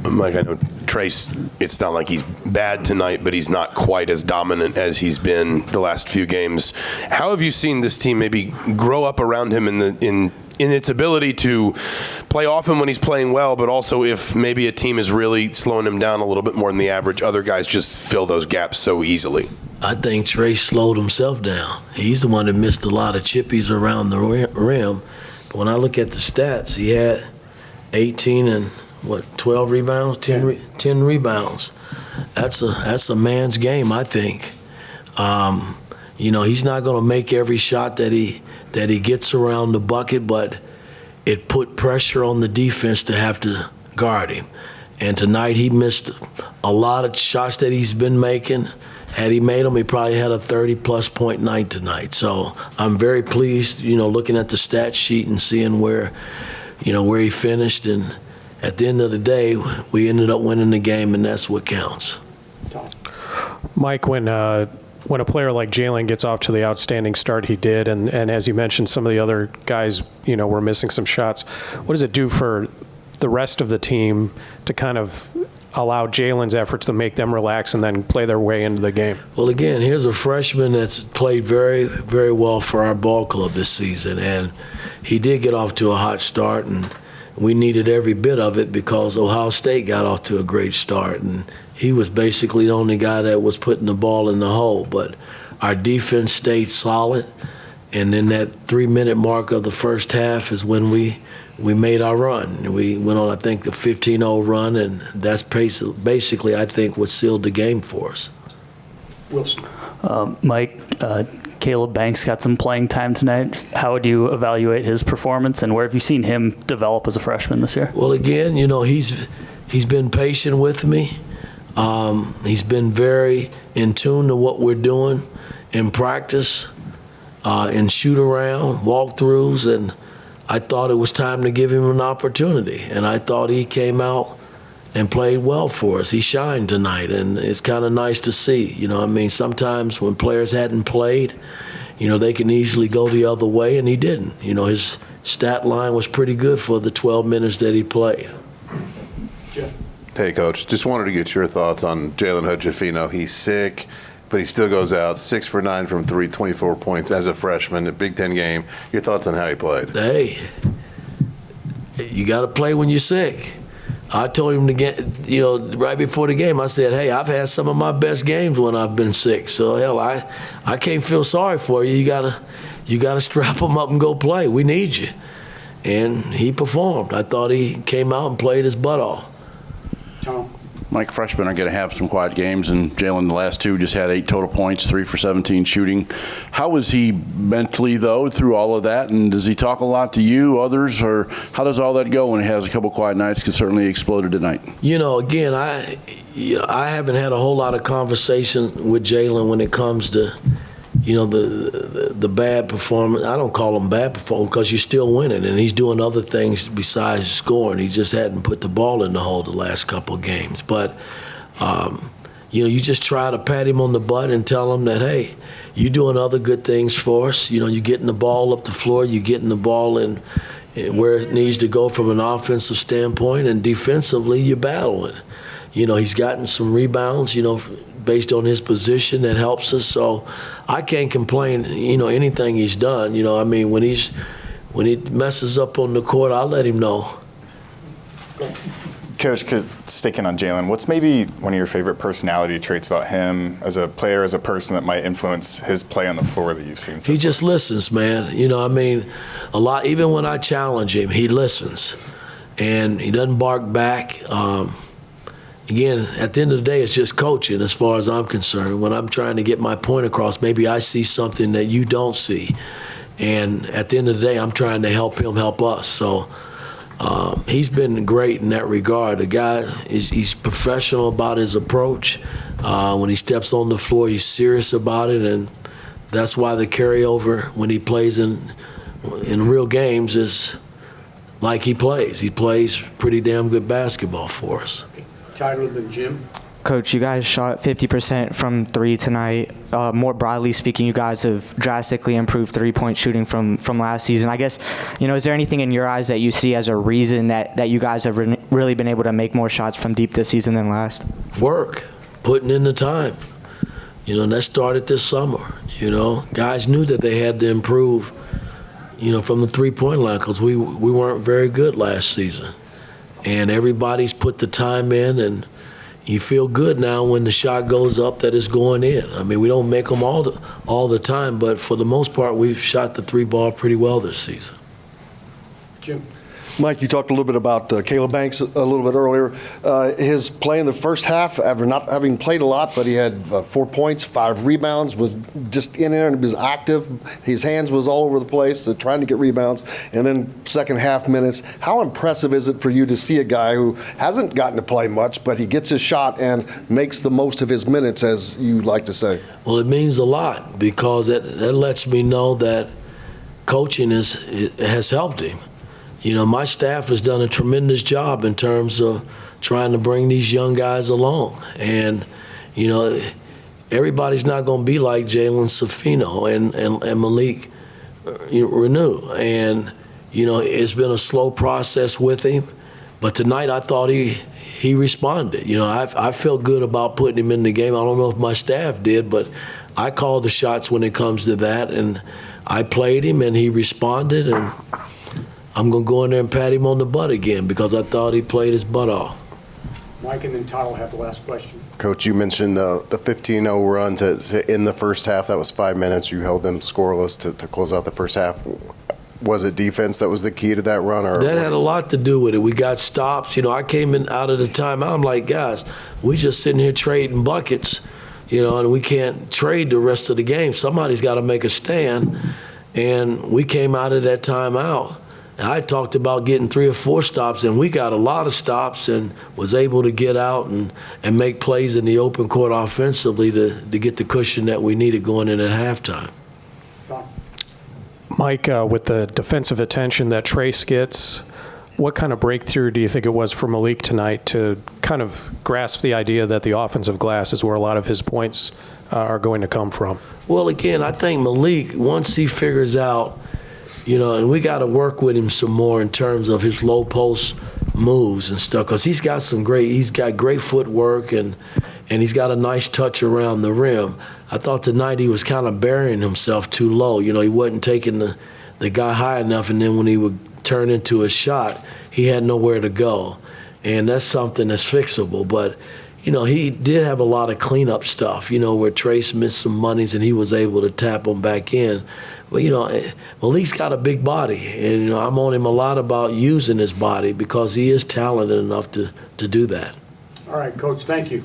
Mike, I know Trace, it's not like he's bad tonight, but he's not quite as dominant as he's been the last few games. How have you seen this team maybe grow up around him in its ability to play often when he's playing well, but also if maybe a team is really slowing him down a little bit more than the average, other guys just fill those gaps so easily? I think Trace slowed himself down. He's the one that missed a lot of chippies around the rim. But when I look at the stats, he had 18 and 12 rebounds, 10 rebounds. That's a man's game, I think. He's not going to make every shot that he gets around the bucket, but it put pressure on the defense to have to guard him. And tonight he missed a lot of shots that he's been making. Had he made them, he probably had a 30-plus point night tonight. So I'm very pleased, looking at the stat sheet and seeing where he finished. And at the end of the day, we ended up winning the game, and that's what counts. Mike, when a player like Jalen gets off to the outstanding start he did, and as you mentioned, some of the other guys, were missing some shots, what does it do for the rest of the team to kind of allow Jalen's efforts to make them relax and then play their way into the game? Well, again, here's a freshman that's played very, very well for our ball club this season, and he did get off to a hot start, and we needed every bit of it because Ohio State got off to a great start, and he was basically the only guy that was putting the ball in the hole. But our defense stayed solid, and then that 3-minute mark of the first half is when we made our run. We went on, I think, the 15-0 run, and that's basically, I think, what sealed the game for us. Wilson. Mike, Caleb Banks got some playing time tonight. Just how would you evaluate his performance, and where have you seen him develop as a freshman this year? Well, again, he's been patient with me. He's been very in tune to what we're doing in practice, in shoot-around, walkthroughs, and I thought it was time to give him an opportunity, and I thought he came out and played well for us. He shined tonight, and it's kind of nice to see. Sometimes when players hadn't played, they can easily go the other way, and he didn't. His stat line was pretty good for the 12 minutes that he played. Hey, Coach, just wanted to get your thoughts on Jalen Hood-Schifino. He's sick, but he still goes out 6 for 9 from 3, 24 points as a freshman, a Big Ten game. Your thoughts on how he played? Hey, you got to play when you're sick. I told him to get, right before the game, I said, hey, I've had some of my best games when I've been sick. So, hell, I can't feel sorry for you. You gotta strap him up and go play. We need you. And he performed. I thought he came out and played his butt off. Tom. Mike, freshmen are going to have some quiet games, and Jalen, the last two, just had 8 total points, 3 for 17 shooting. How was he mentally, though, through all of that? And does he talk a lot to you, others, or how does all that go when he has a couple quiet nights? Because certainly exploded tonight. Again, I haven't had a whole lot of conversation with Jalen when it comes to, the bad performance. I don't call them bad performance because you're still winning, and he's doing other things besides scoring. He just hadn't put the ball in the hole the last couple of games. But, you just try to pat him on the butt and tell him that, hey, you're doing other good things for us. You're getting the ball up the floor. You're getting the ball in where it needs to go from an offensive standpoint, and defensively you're battling. He's gotten some rebounds, based on his position that helps us. So I can't complain, anything he's done. When he messes up on the court, I'll let him know. Coach, sticking on Jalen, what's maybe one of your favorite personality traits about him as a player, as a person that might influence his play on the floor that you've seen so He far? just listens, man. A lot, even when I challenge him, he listens. And he doesn't bark back. Again, at the end of the day, it's just coaching as far as I'm concerned. When I'm trying to get my point across, maybe I see something that you don't see. And at the end of the day, I'm trying to help him help us. So he's been great in that regard. The guy, he's professional about his approach. When he steps on the floor, he's serious about it. And that's why the carryover when he plays in real games is like he plays. He plays pretty damn good basketball for us. Tyler, then Jim. Coach, you guys shot 50% from 3 tonight. More broadly speaking, you guys have drastically improved three-point shooting from last season. I guess, is there anything in your eyes that you see as a reason that you guys have really been able to make more shots from deep this season than last? Work, putting in the time. You know, and that started this summer. You know, guys knew that they had to improve, you know, from the three-point line because we weren't very good last season. And everybody's put the time in, and you feel good now when the shot goes up that it's going in. I mean, we don't make them all the time, but for the most part, we've shot the three ball pretty well this season. Jim. Mike, you talked a little bit about Caleb Banks a little bit earlier. His play in the first half, after not having played a lot, but he had 4 points, 5 rebounds, was just in there and was active. His hands was all over the place, trying to get rebounds. And then second half minutes. How impressive is it for you to see a guy who hasn't gotten to play much, but he gets his shot and makes the most of his minutes, as you like to say? Well, it means a lot because that lets me know that coaching has helped him. You know, my staff has done a tremendous job in terms of trying to bring these young guys along. And, you know, everybody's not going to be like Jalen Safino and Malik Renew. And, you know, it's been a slow process with him. But tonight I thought he responded. You know, I felt good about putting him in the game. I don't know if my staff did, but I called the shots when it comes to that. And I played him, and he responded. And I'm going to go in there and pat him on the butt again because I thought he played his butt off. Mike, and then Todd will have the last question. Coach, you mentioned the 15-0 run to in the first half. That was 5 minutes. You held them scoreless to close out the first half. Was it defense that was the key to that run? Or that had a lot to do with it. We got stops. You know, I came in out of the timeout. I'm like, guys, we just sitting here trading buckets, you know, and we can't trade the rest of the game. Somebody's got to make a stand. And we came out of that timeout. I talked about getting 3 or 4 stops, and we got a lot of stops and was able to get out and make plays in the open court offensively to get the cushion that we needed going in at halftime. Mike, with the defensive attention that Trace gets, what kind of breakthrough do you think it was for Malik tonight to kind of grasp the idea that the offensive glass is where a lot of his points are going to come from? Well, again, I think Malik, once he figures out, you know, and we got to work with him some more in terms of his low post moves and stuff, because he's got great footwork and he's got a nice touch around the rim. I thought tonight he was kind of burying himself too low. You know, he wasn't taking the guy high enough, and then when he would turn into a shot, he had nowhere to go. And that's something that's fixable. But, you know, he did have a lot of cleanup stuff, you know, where Trace missed some monies and he was able to tap them back in. But, you know, Malik's got a big body, and, you know, I'm on him a lot about using his body because he is talented enough to do that. All right, Coach, thank you.